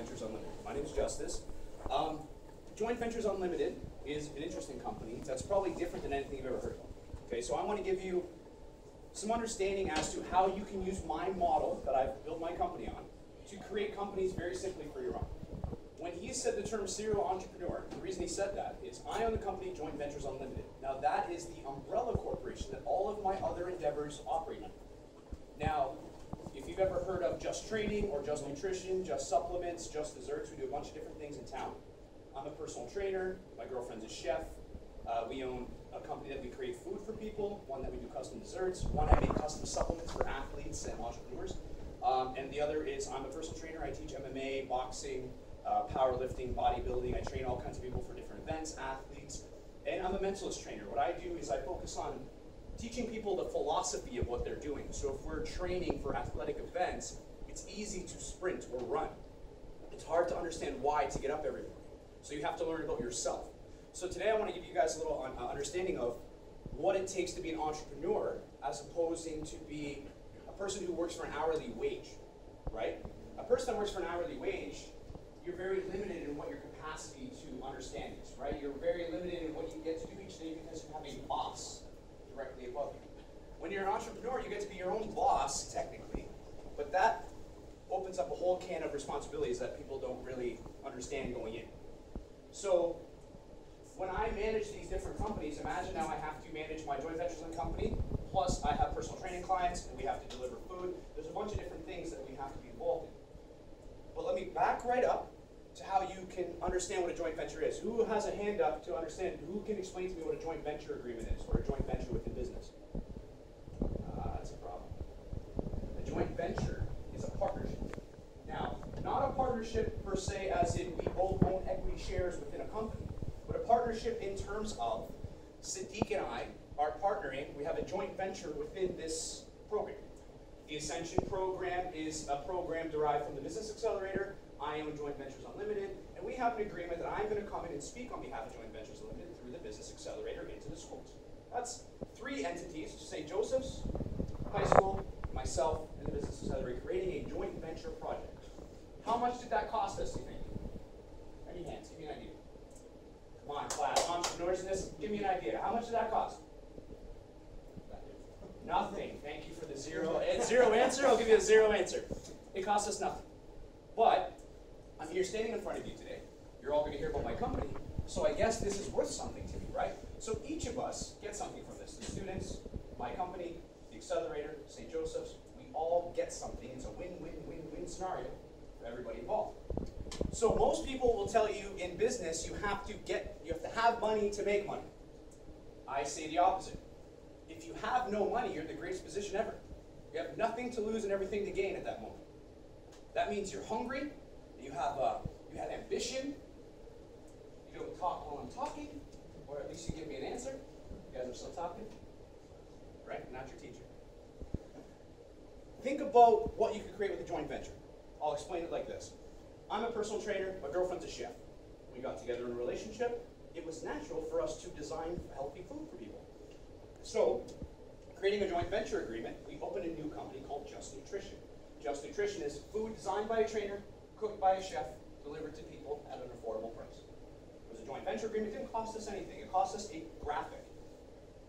Ventures Unlimited. My name is Justice. Joint Ventures Unlimited is an interesting company that's probably different than anything you've ever heard of. Okay, so I want to give you some understanding as to how you can use my model that I've built my company on to create companies very simply for your own. When he said the term serial entrepreneur, the reason he said that is I own the company Joint Ventures Unlimited. Now that is the umbrella corporation that all of my other endeavors operate under. Now, if you've ever heard of Just Training or Just Nutrition, Just Supplements, Just Desserts, we do a bunch of different things in town. I'm a personal trainer, my girlfriend's a chef. We own a company that we create food for people, one that we do custom desserts, one I make custom supplements for athletes and entrepreneurs. And the other is I'm a personal trainer. I teach MMA, boxing, powerlifting, bodybuilding. I train all kinds of people for different events, athletes. And I'm a mentalist trainer. What I do is I focus on teaching people the philosophy of what they're doing. So if we're training for athletic events, it's easy to sprint or run. It's hard to understand why to get up every morning. So you have to learn about yourself. So today I want to give you guys a little understanding of what it takes to be an entrepreneur as opposing to be a person who works for an hourly wage, right? A person that works for an hourly wage, you're very limited in what your capacity to understand is, right? You're very limited in what you get to do each day because you have a boss directly above you. When you're an entrepreneur, you get to be your own boss, technically, but that opens up a whole can of responsibilities that people don't really understand going in. So when I manage these different companies, imagine now I have to manage my joint ventures company, plus I have personal training clients, and we have to deliver food. There's a bunch of different things that we have to be involved in. But let me back right up to how you can understand what a joint venture is. Who has a hand up to understand, who can explain to me what a joint venture agreement is, or a joint venture within business? That's a problem. A joint venture is a partnership. Now, not a partnership per se as in we both own equity shares within a company, but a partnership in terms of Sadiq and I are partnering. We have a joint venture within this program. The Ascension program is a program derived from the Business Accelerator. I own Joint Ventures Unlimited, and we have an agreement that I'm going to come in and speak on behalf of Joint Ventures Unlimited through the Business Accelerator into the schools. That's 3 entities, St. Joseph's, high school, myself, and the Business Accelerator, creating a joint venture project. How much did that cost us, you think? Any hands? Give me an idea. Come on, class. Entrepreneurs in this, give me an idea. How much did that cost? Nothing. Thank you for the zero answer. I'll give you a 0 answer. It cost us nothing. But I'm here standing in front of you today. You're all going to hear about my company. So I guess this is worth something to me, right? So each of us get something from this. The students, my company, the accelerator, St. Joseph's, we all get something. It's a win-win-win-win scenario for everybody involved. So most people will tell you in business you have to have money to make money. I say the opposite. If you have no money, you're in the greatest position ever. You have nothing to lose and everything to gain at that moment. That means you're hungry, you have ambition, you don't talk while I'm talking, or at least you give me an answer. You guys are still talking? Right? Not your teacher. Think about what you could create with a joint venture. I'll explain it like this. I'm a personal trainer, my girlfriend's a chef. We got together in a relationship. It was natural for us to design healthy food for people. So, creating a joint venture agreement, we opened a new company called Just Nutrition. Just Nutrition is food designed by a trainer, cooked by a chef, delivered to people at an affordable price. It was a joint venture agreement. It didn't cost us anything. It cost us a graphic.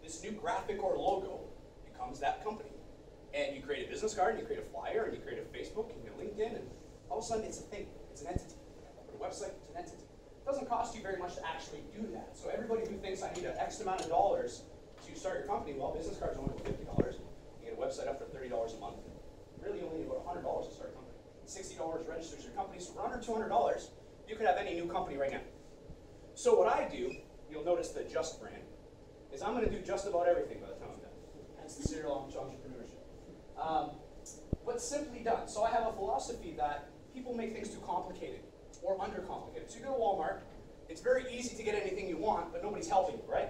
This new graphic or logo becomes that company. And you create a business card, and you create a flyer, and you create a Facebook, and you LinkedIn, and all of a sudden it's a thing. It's an entity. Put a website, it's an entity. It doesn't cost you very much to actually do that. So everybody who thinks I need an X amount of dollars to start your company, well, business cards only $50. You get a website up for $30 a month. Really only about $100 to start a company. $60 registers your company. So for under $200, you could have any new company right now. So what I do, you'll notice the Just brand, is I'm going to do just about everything by the time I'm done. Hence the serial entrepreneurship. What's simply done. So I have a philosophy that people make things too complicated or undercomplicated. So you go to Walmart, it's very easy to get anything you want, but nobody's helping you, right?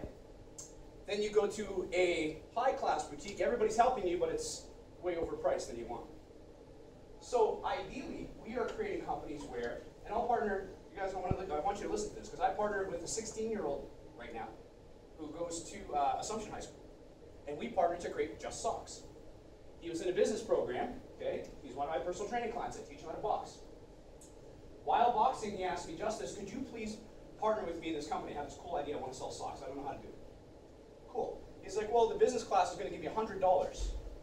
Then you go to a high-class boutique, everybody's helping you, but it's way overpriced than you want. So ideally, we are creating companies where, and I'll partner, you guys don't want to, I want you to listen to this, because I partnered with a 16-year-old right now who goes to Assumption High School. And we partnered to create Just Socks. He was in a business program, okay? He's one of my personal training clients. I teach him how to box. While boxing, he asked me, Justice, could you please partner with me in this company? I have this cool idea, I want to sell socks. I don't know how to do it. Cool. He's like, well, the business class is going to give you $100.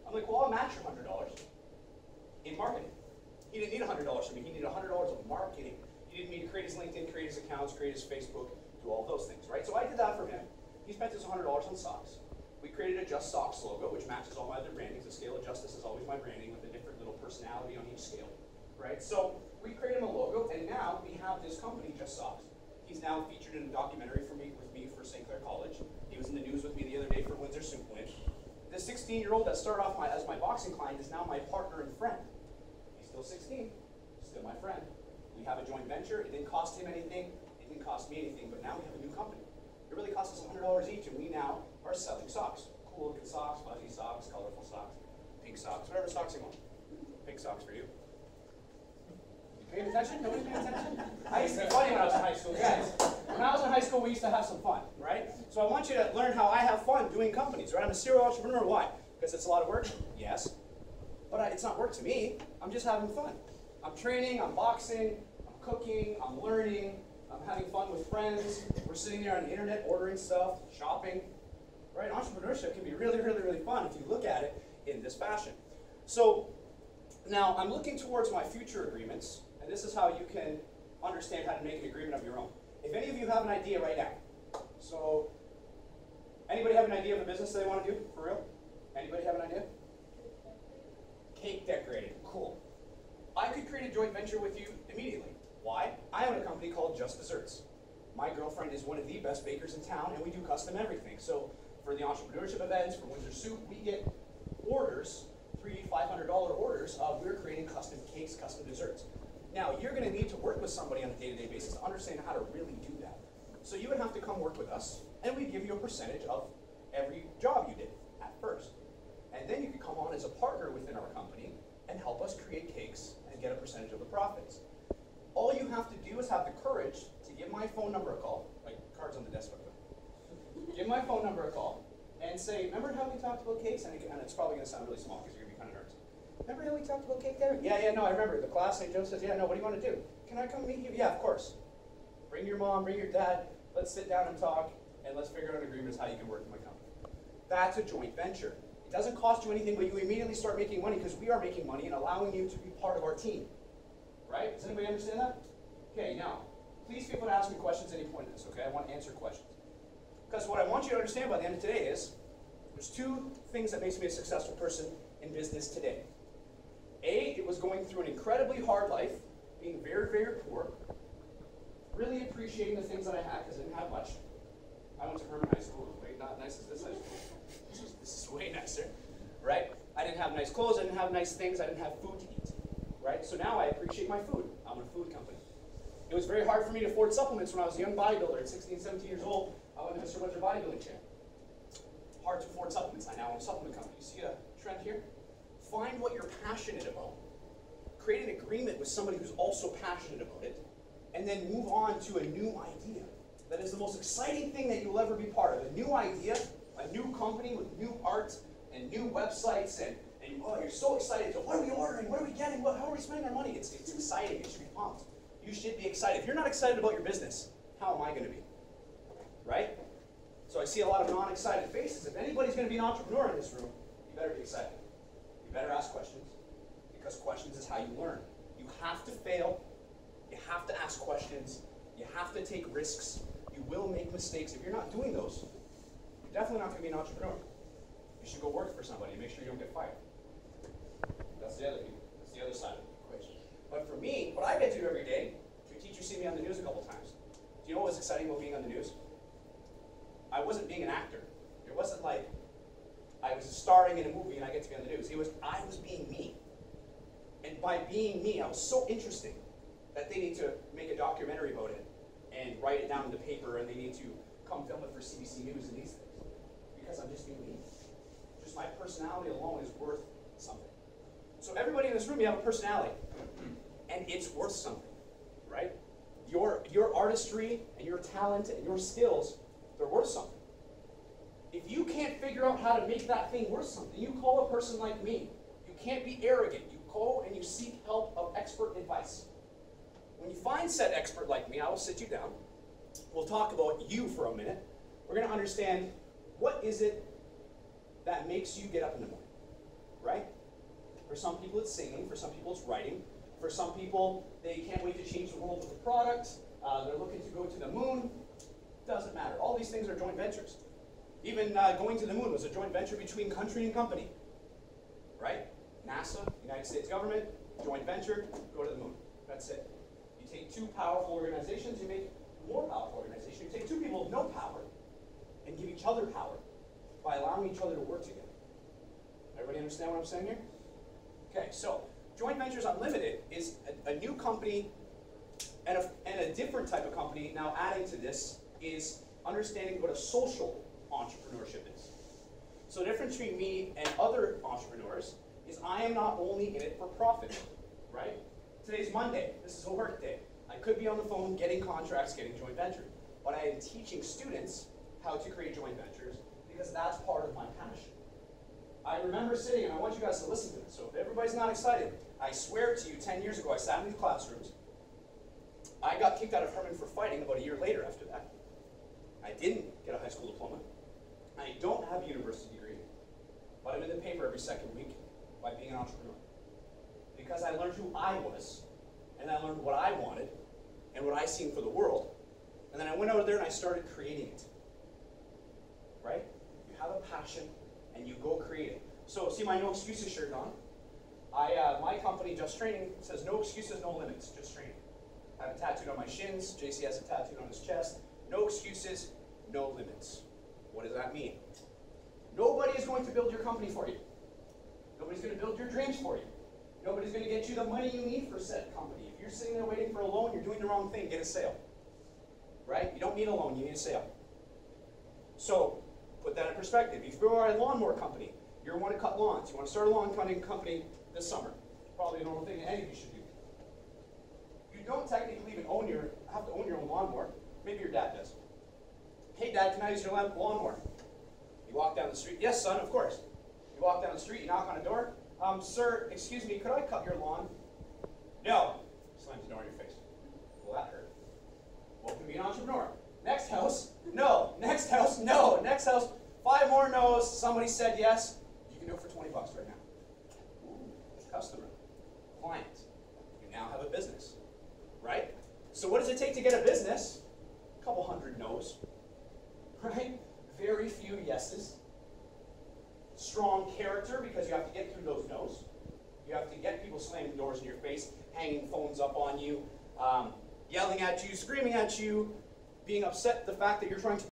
I'm like, well, I'll match your $100 in marketing. He didn't need $100 from me. He needed $100 of marketing. He didn't need to create his LinkedIn, create his accounts, create his Facebook, do all those things, right? So I did that for him. He spent his $100 on socks. We created a Just Socks logo, which matches all my other brandings. The scale of justice is always my branding with a different little personality on each scale, right? So we created him a logo, and now we have this company, Just Socks. He's now featured in a documentary with me for St. Clair College. He was in the news with me the other day for Windsor Ontario Canada. The 16-year-old that started off as my boxing client is now my partner and friend. He's still 16, still my friend. We have a joint venture. It didn't cost him anything. It didn't cost me anything, but now we have a new company. It really cost us $100 each, and we now are selling socks. Cool looking socks, fuzzy socks, colorful socks, pink socks, whatever socks you want. Pink socks for you. Paying attention? Nobody paying attention? I used to be funny when I was in high school, guys. When I was in high school, we used to have some fun, right? So I want you to learn how I have fun doing companies, right? I'm a serial entrepreneur. Why? Because it's a lot of work? Yes. But it's not work to me. I'm just having fun. I'm training, I'm boxing, I'm cooking, I'm learning, I'm having fun with friends. We're sitting there on the internet ordering stuff, shopping, right? Entrepreneurship can be really, really, really fun if you look at it in this fashion. So now I'm looking towards my future agreements. And this is how you can understand how to make an agreement of your own. If any of you have an idea right now, so anybody have an idea of a business they want to do, for real? Anybody have an idea? Cake decorating, cool. I could create a joint venture with you immediately. Why? I own a company called Just Desserts. My girlfriend is one of the best bakers in town, and we do custom everything. So for the entrepreneurship events, for Windsor Soup, we get orders, $300, $500 orders of we're creating custom cakes, custom desserts. Now, you're going to need to work with somebody on a day-to-day basis to understand how to really do that. So you would have to come work with us, and we'd give you a percentage of every job you did at first. And then you could come on as a partner within our company and help us create cakes and get a percentage of the profits. All you have to do is have the courage to give my phone number a call, like cards on the desk. Give my phone number a call and say, remember how we talked about cakes? And it's probably going to sound really small because you're going to be kind of nervous. Remember how we talked about cake there? Yeah, no, I remember. The class, St.Joseph, yeah, no, what do you want to do? Can I come meet you? Yeah, of course. Bring your mom, bring your dad, let's sit down and talk, and let's figure out an agreement as how you can work in my company. That's a joint venture. It doesn't cost you anything, but you immediately start making money because we are making money and allowing you to be part of our team. Right? Does anybody understand that? Okay, now, please feel free to ask me questions at any point in this, okay? I want to answer questions. Because what I want you to understand by the end of today is, there's two things that makes me a successful person in business today. A, it was going through an incredibly hard life, being very, very poor, really appreciating the things that I had because I didn't have much. I went to Herman High School. It was way not nice as this high school. This is way nicer, right? I didn't have nice clothes. I didn't have nice things. I didn't have food to eat, right? So now I appreciate my food. I'm in a food company. It was very hard for me to afford supplements when I was a young bodybuilder at 16, 17 years old. I went to Mr. Windsor bodybuilding champ. Hard to afford supplements. I now own a supplement company. You see a trend here? Find what you're passionate about. Create an agreement with somebody who's also passionate about it, and then move on to a new idea. That is the most exciting thing that you'll ever be part of. A new idea, a new company with new art and new websites, and oh, you're so excited. So what are we ordering? What are we getting? How are we spending our money? It's exciting. You should be pumped. You should be excited. If you're not excited about your business, how am I going to be? Right? So I see a lot of non-excited faces. If anybody's going to be an entrepreneur in this room, you better be excited. You better ask questions, because questions is how you learn. You have to fail. You have to ask questions. You have to take risks. You will make mistakes. If you're not doing those, you're definitely not going to be an entrepreneur. You should go work for somebody and make sure you don't get fired. That's the other people. That's the other side of the equation. But for me, what I get to do every day, your teacher see me on the news a couple times. Do you know what was exciting about being on the news? I wasn't being an actor. It wasn't like I was starring in a movie and I get to be on the news. I was being me. And by being me, I was so interesting that they need to make a documentary about it and write it down in the paper, and they need to come film it for CBC News and these things. Because I'm just being me. Just my personality alone is worth something. So everybody in this room, you have a personality. And it's worth something, right? Your artistry and your talent and your skills, they're worth something. If you can't figure out how to make that thing worth something, you call a person like me. You can't be arrogant. You go and you seek help of expert advice. When you find said expert like me, I will sit you down. We'll talk about you for a minute. We're going to understand what is it that makes you get up in the morning, right? For some people it's singing, for some people it's writing, for some people they can't wait to change the world with a product, they're looking to go to the moon. Doesn't matter. All these things are joint ventures. Even going to the moon was a joint venture between country and company, right? NASA, United States government, joint venture, go to the moon. That's it. You take two powerful organizations, you make more powerful organizations. You take two people with no power and give each other power by allowing each other to work together. Everybody understand what I'm saying here? Okay, so Joint Ventures Unlimited is a new company and a different type of company. Now adding to this is understanding what a social entrepreneurship is. So the difference between me and other entrepreneurs is I am not only in it for profit, right? Today's Monday, this is a work day. I could be on the phone getting contracts, getting joint ventures, but I am teaching students how to create joint ventures because that's part of my passion. I remember sitting, and I want you guys to listen to this, so if everybody's not excited, I swear to you, 10 years ago, I sat in these classrooms. I got kicked out of Herman for fighting about a year later after that. I didn't get a high school diploma. I don't have a university degree, but I'm in the paper every second week by being an entrepreneur. Because I learned who I was, and I learned what I wanted, and what I seen for the world, and then I went out there and I started creating it. Right? You have a passion, and you go create it. So see my No Excuses shirt on? My company, Just Training, says no excuses, no limits, just training. I have it tattooed on my shins. JC has it tattooed on his chest. No excuses, no limits. What does that mean? Nobody is going to build your company for you. Nobody's going to build your dreams for you. Nobody's going to get you the money you need for said company. If you're sitting there waiting for a loan, you're doing the wrong thing. Get a sale. Right? You don't need a loan, you need a sale. So, put that in perspective. If you are a lawnmower company, you want to cut lawns, you want to start a lawn cutting company this summer. Probably a normal thing any of you should do. You don't technically even have to own your own lawnmower. Maybe your dad does. Hey dad, can I use your lawnmower? You walk down the street. Yes, son, of course. You walk down the street, you knock on a door. Sir, excuse me, could I cut your lawn? No. Slams the door in your face. Well, that hurt. Welcome to be an entrepreneur. Next house, no. Next house, no. Next house, 5 more no's. Somebody said yes. You can do it for 20 bucks right now. Ooh, customer, client. You now have a business, right? So what does it take to get a business? A couple hundred no's, right? Very few yeses. Strong character, because you have to get through those no's. You have to get people slamming doors in your face, hanging phones up on you, yelling at you, screaming at you, being upset at the fact that you're trying to